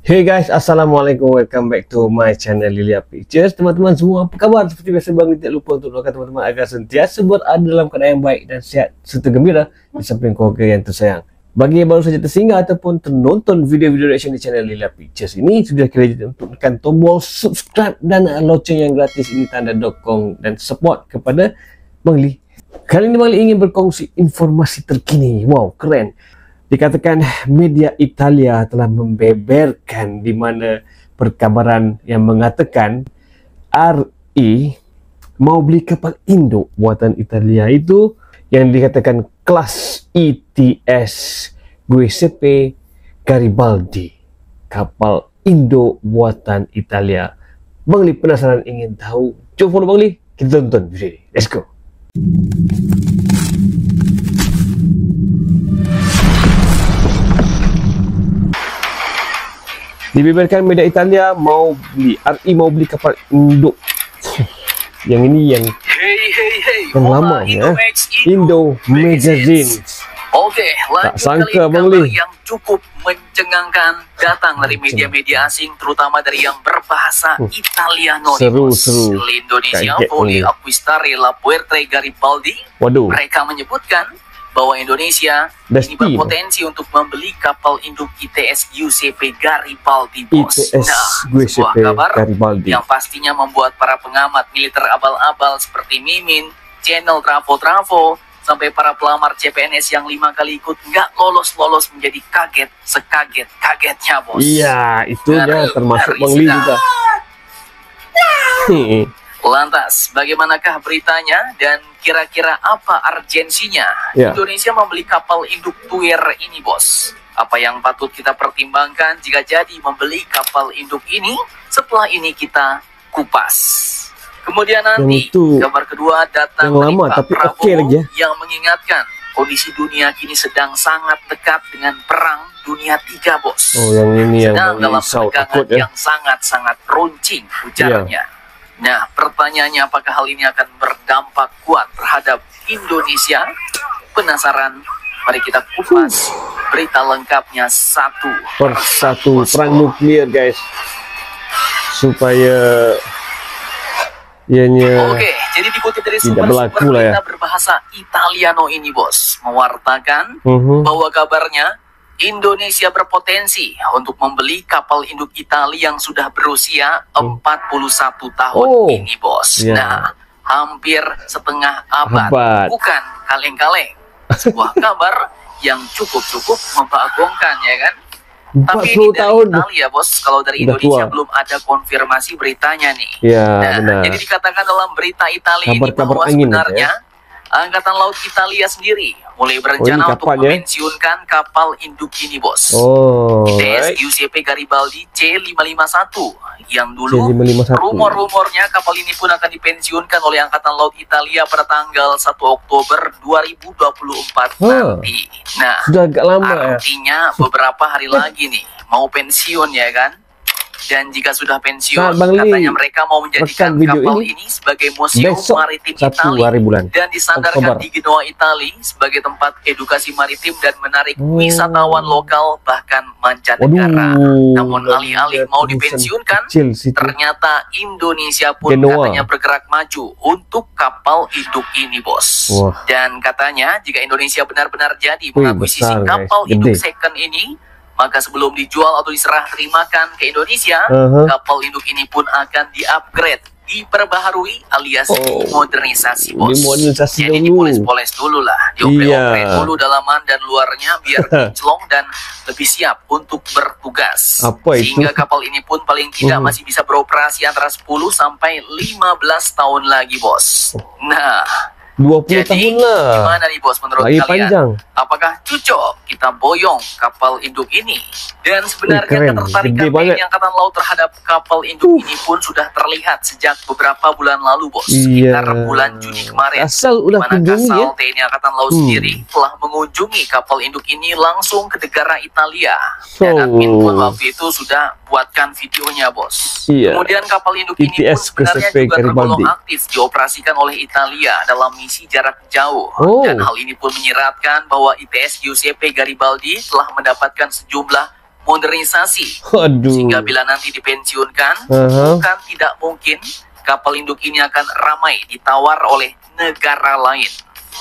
Hey guys, assalamualaikum, welcome back to my channel Lilia Pictures. Teman-teman semua, apa kabar? Seperti biasa, Bang tidak lupa untuk doakan teman-teman agar sentiasa berada dalam keadaan yang baik dan sehat serta gembira di samping keluarga yang tersayang. Bagi yang baru saja tersinggah ataupun menonton video-video reaction di channel Lilia Pictures ini, sudah kira untuk tekan tombol subscribe dan lonceng yang gratis. Ini tanda dukung dan support kepada Bang Li. Kali ini Bang Li ingin berkongsi informasi terkini. Wow, keren. Dikatakan media Italia telah membeberkan di mana perkabaran yang mengatakan RI mau beli kapal induk buatan Italia itu yang dikatakan kelas ITS Giuseppe Garibaldi, kapal induk buatan Italia. Bang Li penasaran ingin tahu. Coba follow Bang Li, kita tonton video ini. Let's go. Dibeberkan media Italia mau beli RI mau beli kapal induk. Yang ini yang lama ya. Indo Magazine. Oke, tak lanjut sangka kali Bang Li yang cukup mencengangkan datang dari media-media asing, terutama dari yang berbahasa Italiano. Seru. Indonesia Kaget, volley Bang Li. acquistare la Puerta Garibaldi. Waduh, Mereka menyebutkan bahwa Indonesia Desti, ini berpotensi untuk membeli kapal induk ITS Giuseppe Garibaldi, bos. ITS Sebuah Giuseppe kabar Garibaldi. yang pastinya membuat para pengamat militer abal-abal seperti Mimin, channel Trafo, sampai para pelamar CPNS yang 5 kali ikut nggak lolos menjadi kaget sekaget-kagetnya, bos. Iya, itunya Ngeri, termasuk ngeri Bang Li sedap. juga. Lantas, bagaimanakah beritanya dan kira-kira apa urgensinya Ya. Indonesia membeli kapal induk Tuir ini, bos? Apa yang patut kita pertimbangkan jika jadi membeli kapal induk ini? Setelah ini kita kupas. Kemudian nanti, itu kabar kedua datang yang dari lama, Pak tapi Prabowo oke lagi ya. yang mengingatkan kondisi dunia kini sedang sangat dekat dengan perang dunia 3, bos. Oh, yang ini yang Sedang Bang Li dalam risau penegangan takut ya. yang sangat-sangat runcing, ujarnya. Nah, pertanyaannya apakah hal ini akan berdampak kuat terhadap Indonesia? Penasaran? Mari kita kupas berita lengkapnya satu Persatu bos. perang nuklir guys, supaya ianya Oke, jadi dikutip dari tidak sumber-sumber berlaku lah ya. berita berbahasa Italiano ini, bos, mewartakan bahwa kabarnya Indonesia berpotensi untuk membeli kapal induk Italia yang sudah berusia 41 tahun ini, bos. Ya. Nah, hampir setengah abad. Abad. Bukan kaleng-kaleng. Sebuah kabar yang cukup membagongkan, ya kan? Tapi 40 ini dari tahun. Italia, bos. Kalau dari Udah Indonesia tua. belum ada konfirmasi beritanya nih. Ya, Nah, benar. jadi dikatakan dalam berita Italia ini Kabar-kabar bahwa angin sebenarnya ya. Angkatan Laut Italia sendiri mulai berencana ini untuk kapal ya? memensiunkan kapal induk ini, bos. Oh, ITS right. Giuseppe Garibaldi C551 yang dulu C551. rumor-rumornya kapal ini pun akan dipensiunkan oleh Angkatan Laut Italia pada tanggal 1 Oktober 2024 nanti. Nah, Sudah agak lama ya. artinya beberapa hari lagi nih mau pensiun, ya kan? Dan jika sudah pensiun, Nah, Bang Li, katanya mereka mau menjadikan rekam video kapal ini ini sebagai museum besok maritim 1 Italia hari bulan dan disandarkan Oktober. di Genoa, Italia sebagai tempat edukasi maritim dan menarik wisatawan lokal bahkan mancanegara. Namun alih-alih mau dipensiunkan, kecil situ. ternyata Indonesia pun Genoa. katanya bergerak maju untuk kapal induk ini, bos. Wah. Dan katanya jika Indonesia benar-benar jadi Wih, mengakuisisi besar, guys. kapal induk Gede. second ini, maka sebelum dijual atau diserah terimakan ke Indonesia, kapal induk ini pun akan di-upgrade, diperbaharui alias dimodernisasi, bos. Dimodernisasi Jadi dulu. dipoles-poles dulu lah, dioprek-oprek Iya. dulu dalaman dan luarnya biar kinclong dan lebih siap untuk bertugas. Apa itu? Sehingga kapal ini pun paling tidak masih bisa beroperasi antara 10 sampai 15 tahun lagi, bos. Nah, 20 jadi tahun lah. gimana nih, bos, menurut Lagi kalian? panjang. Apakah cocok kita boyong kapal induk ini? Dan sebenarnya keren. ketertarikan Gede banget. TNI Angkatan Laut terhadap kapal induk ini pun sudah terlihat sejak beberapa bulan lalu, bos. Iya. Sekitar bulan Juni kemarin. Asal udah Di mana kunjungi Kasal ya. TNI Angkatan Laut sendiri telah mengunjungi kapal induk ini langsung ke negara Italia. Dan admin pun waktu itu sudah buatkan videonya, bos. Iya. Kemudian kapal induk ini pun ITS sebenarnya Giuseppe juga tergolong Garibaldi. aktif dioperasikan oleh Italia dalam misi jarak jauh. Oh. Dan hal ini pun menyiratkan bahwa ITS Giuseppe Garibaldi telah mendapatkan sejumlah modernisasi. Aduh. Sehingga bila nanti dipensiunkan, bukan tidak mungkin kapal induk ini akan ramai ditawar oleh negara lain.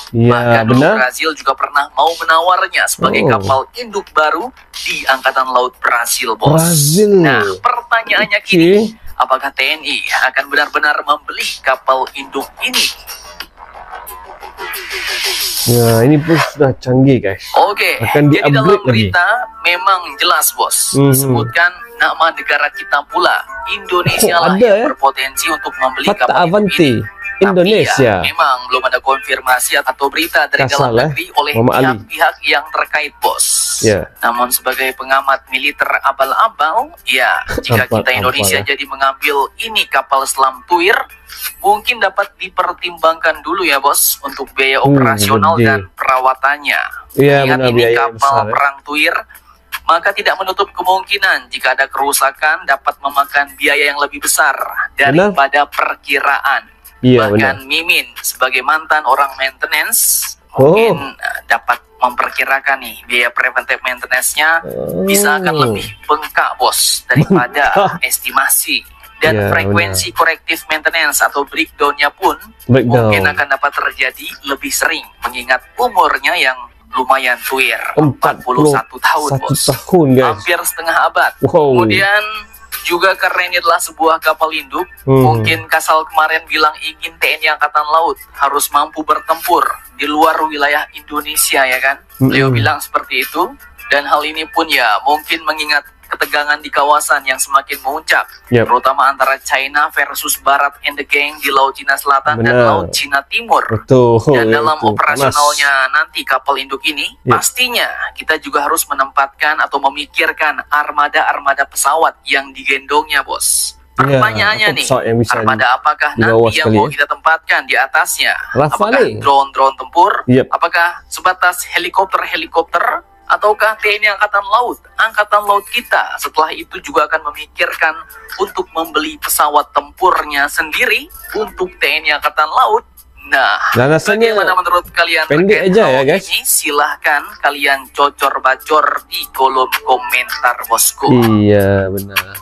Ya, Bahkan benar. Brasil juga pernah mau menawarnya sebagai kapal induk baru di Angkatan Laut Brasil, bos. Brazil. Nah, pertanyaannya kini, apakah TNI akan benar-benar membeli kapal induk ini? Ya, ini pun sudah canggih, guys. Oke, Akan jadi dalam di-upgrade lagi. berita memang jelas, bos. Sebutkan nama negara kita pula, Indonesia lah ada, yang berpotensi untuk membeli Fata kapal induk Avanti, ini. Indonesia. Tapi ya, memang belum ada konfirmasi atau berita dari dalam Kasal, negeri oleh Muhammad Ali. pihak-pihak yang terkait, bos. Ya. Namun sebagai pengamat militer abal-abal, ya, jika kita Indonesia jadi mengambil ini kapal selam Tuir, mungkin dapat dipertimbangkan dulu ya, bos, untuk biaya operasional gede. dan perawatannya. Iya, Ingat benar, ini biaya kapal besar, ya. perang Tuir, maka tidak menutup kemungkinan jika ada kerusakan dapat memakan biaya yang lebih besar daripada perkiraan. Iya, Bahkan Mimin sebagai mantan orang maintenance Oh. mungkin dapat memperkirakan nih biaya preventive maintenance-nya bisa akan lebih bengkak, bos, daripada estimasi. Dan Ya, frekuensi corrective maintenance atau breakdown-nya pun Breakdown. mungkin akan dapat terjadi lebih sering mengingat umurnya yang lumayan tuir, 41 tahun, 41 bos. tahun, guys. Hampir setengah abad. Wow. Kemudian juga karena ini adalah sebuah kapal induk, mungkin Kasal kemarin bilang ingin TNI Angkatan Laut harus mampu bertempur di luar wilayah Indonesia, ya kan? Beliau bilang seperti itu, dan hal ini pun ya mungkin mengingat ketegangan di kawasan yang semakin memuncak, terutama antara China versus Barat and the Gang di Laut Cina Selatan dan Laut Cina Timur. Betul. Dan dalam Itu operasionalnya nanti kapal induk ini, pastinya kita juga harus menempatkan atau memikirkan armada-armada pesawat yang digendongnya, bos. Pertanyaannya nih, armada apakah nanti yang mau kita tempatkan di atasnya? Apakah drone-drone tempur? Apakah sebatas helikopter-helikopter? Ataukah TNI Angkatan Laut kita setelah itu juga akan memikirkan untuk membeli pesawat tempurnya sendiri untuk TNI Angkatan Laut? Nah, bagaimana menurut kalian pendek terkait aja hal ya, guys? ini? Silahkan kalian cocor-bacor di kolom komentar, bosku. Iya, benar.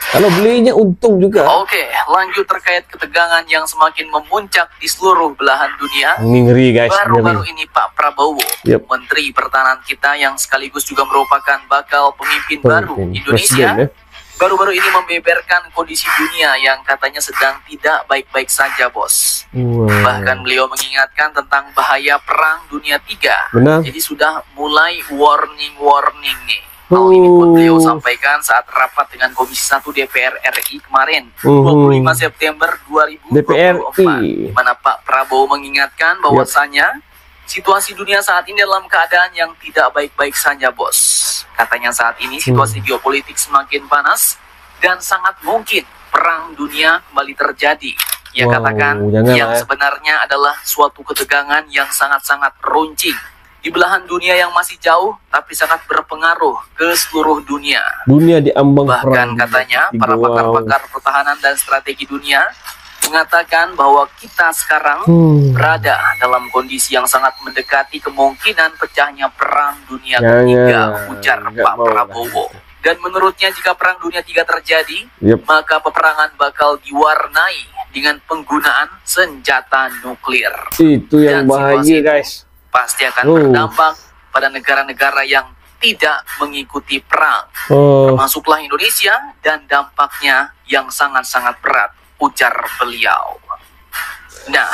Kalau belinya untung juga. Oke, lanjut terkait ketegangan yang semakin memuncak di seluruh belahan dunia. Ngeri, guys. Baru-baru ini Pak Prabowo, Menteri Pertahanan kita yang sekaligus juga merupakan bakal pemimpin baru Indonesia, baru-baru ini membeberkan kondisi dunia yang katanya sedang tidak baik-baik saja, bos. Bahkan beliau mengingatkan tentang bahaya perang dunia 3. Jadi sudah mulai warning nih. Hal ini pun beliau sampaikan saat rapat dengan Komisi 1 DPR RI kemarin, 25 September 2024, di mana Pak Prabowo mengingatkan bahwasannya situasi dunia saat ini dalam keadaan yang tidak baik-baik saja, bos. Katanya saat ini situasi geopolitik semakin panas dan sangat mungkin perang dunia kembali terjadi. Ia katakan yang sebenarnya adalah suatu ketegangan yang sangat-sangat runcing di belahan dunia yang masih jauh tapi sangat berpengaruh ke seluruh dunia. Dunia diambang perang. Bahkan katanya para pakar-pakar pertahanan dan strategi dunia mengatakan bahwa kita sekarang berada dalam kondisi yang sangat mendekati kemungkinan pecahnya perang dunia ketiga, ujar Pak Prabowo. Dan menurutnya jika perang dunia 3 terjadi, maka peperangan bakal diwarnai dengan penggunaan senjata nuklir. Itu yang bahaya, guys. Pasti akan berdampak pada negara-negara yang tidak mengikuti perang, termasuklah Indonesia, dan dampaknya yang sangat-sangat berat, ujar beliau. Nah,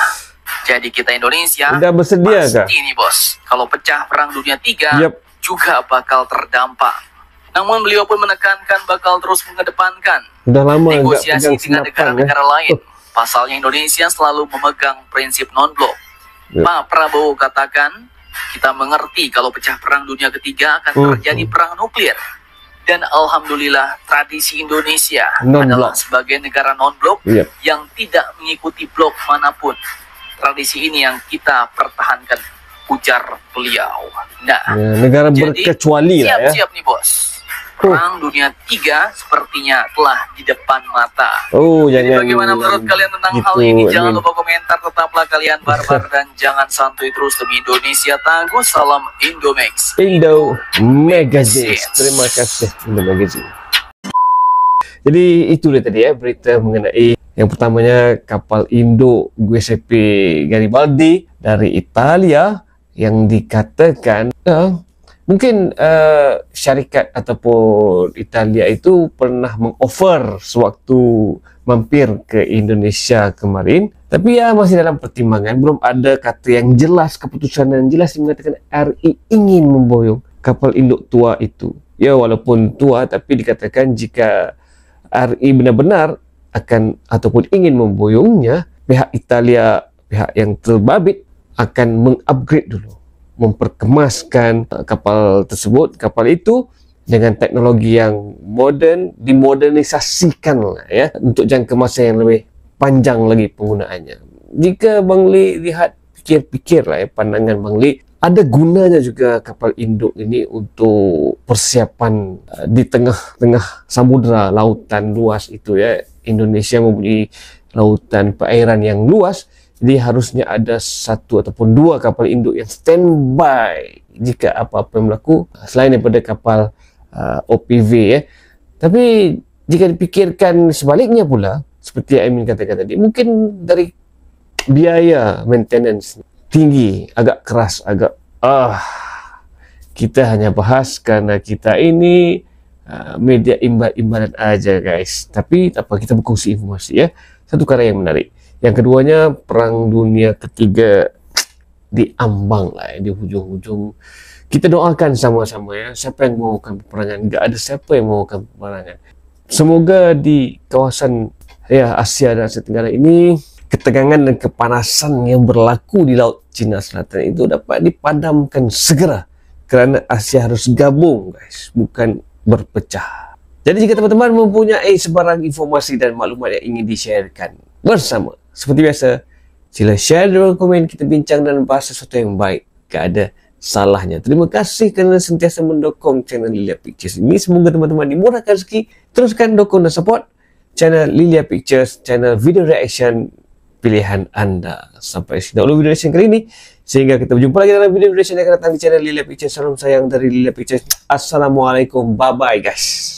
jadi kita Indonesia udah bersedia pasti nih, bos, kalau pecah perang dunia 3 juga bakal terdampak. Namun beliau pun menekankan bakal terus mengedepankan negosiasi dengan negara-negara lain. Pasalnya Indonesia selalu memegang prinsip non-blok. Pak Prabowo katakan, kita mengerti kalau pecah perang dunia ketiga akan terjadi perang nuklir. Dan alhamdulillah tradisi Indonesia adalah sebagai negara non-blok yang tidak mengikuti blok manapun. Tradisi ini yang kita pertahankan, ujar beliau. Nah, negara berkecuali lah ya. Siap-siap nih, bos. Perang Dunia III sepertinya telah di depan mata. Jadi Jadi bagaimana menurut kalian tentang hal ini? Jangan lupa komentar, tetaplah kalian barbar dan jangan santuy terus demi Indonesia tangguh. Salam Indomax. Indo Magazine. Terima kasih Indo Magazine. Jadi itu dia tadi ya berita mengenai yang pertamanya kapal Indo Giuseppe Garibaldi dari Italia yang dikatakan mungkin syarikat ataupun Italia itu pernah mengoffer sewaktu mampir ke Indonesia kemarin, tapi ya masih dalam pertimbangan, belum ada kata yang jelas, keputusan yang jelas yang mengatakan RI ingin memboyong kapal induk tua itu. Ya walaupun tua tapi dikatakan jika RI benar-benar akan ataupun ingin memboyongnya, pihak Italia, pihak yang terbabit akan mengupgrade dulu, memperkemaskan kapal tersebut, kapal itu dengan teknologi yang moden, dimodernisasikan lah ya, untuk jangka masa yang lebih panjang lagi penggunaannya. Jika Bang Lee lihat, pikir-pikir lah ya, pandangan Bang Lee, ada gunanya juga kapal induk ini untuk persiapan di tengah-tengah samudera lautan luas itu ya. Indonesia mempunyai lautan perairan yang luas, jadi harusnya ada satu ataupun dua kapal induk yang standby jika apa-apa yang berlaku selain daripada kapal OPV ya. Tapi jika dipikirkan sebaliknya pula, seperti Amin katakan tadi, mungkin dari biaya maintenance tinggi, agak keras, agak kita hanya bahas karena kita ini media imbal-imbalan aja guys. Tapi apa, kita berkongsi informasi ya. Satu perkara yang menarik. Yang keduanya, Perang Dunia Ketiga diambang lah ya, di hujung-hujung. Kita doakan sama-sama ya. Siapa yang mahukan peperangan? Enggak ada siapa yang mahukan peperangan. Semoga di kawasan ya Asia dan Asia Tenggara ini ketegangan dan kepanasan yang berlaku di Laut Cina Selatan itu dapat dipadamkan segera, kerana Asia harus gabung guys, bukan berpecah. Jadi jika teman-teman mempunyai sebarang informasi dan maklumat yang ingin di-sharekan bersama, seperti biasa, sila share di ruang komen, kita bincang dan bahas sesuatu yang baik. Tak ada salahnya. Terima kasih kerana sentiasa mendukung channel Lilia Pictures ini. Semoga teman-teman dimurahkan rezeki. Teruskan dukung dan support channel Lilia Pictures, channel video reaction pilihan anda. Sampai sini dahulu video reaction kali ini. Sehingga kita berjumpa lagi dalam video reaction yang akan datang di channel Lilia Pictures. Salam sayang dari Lilia Pictures. Assalamualaikum. Bye-bye guys.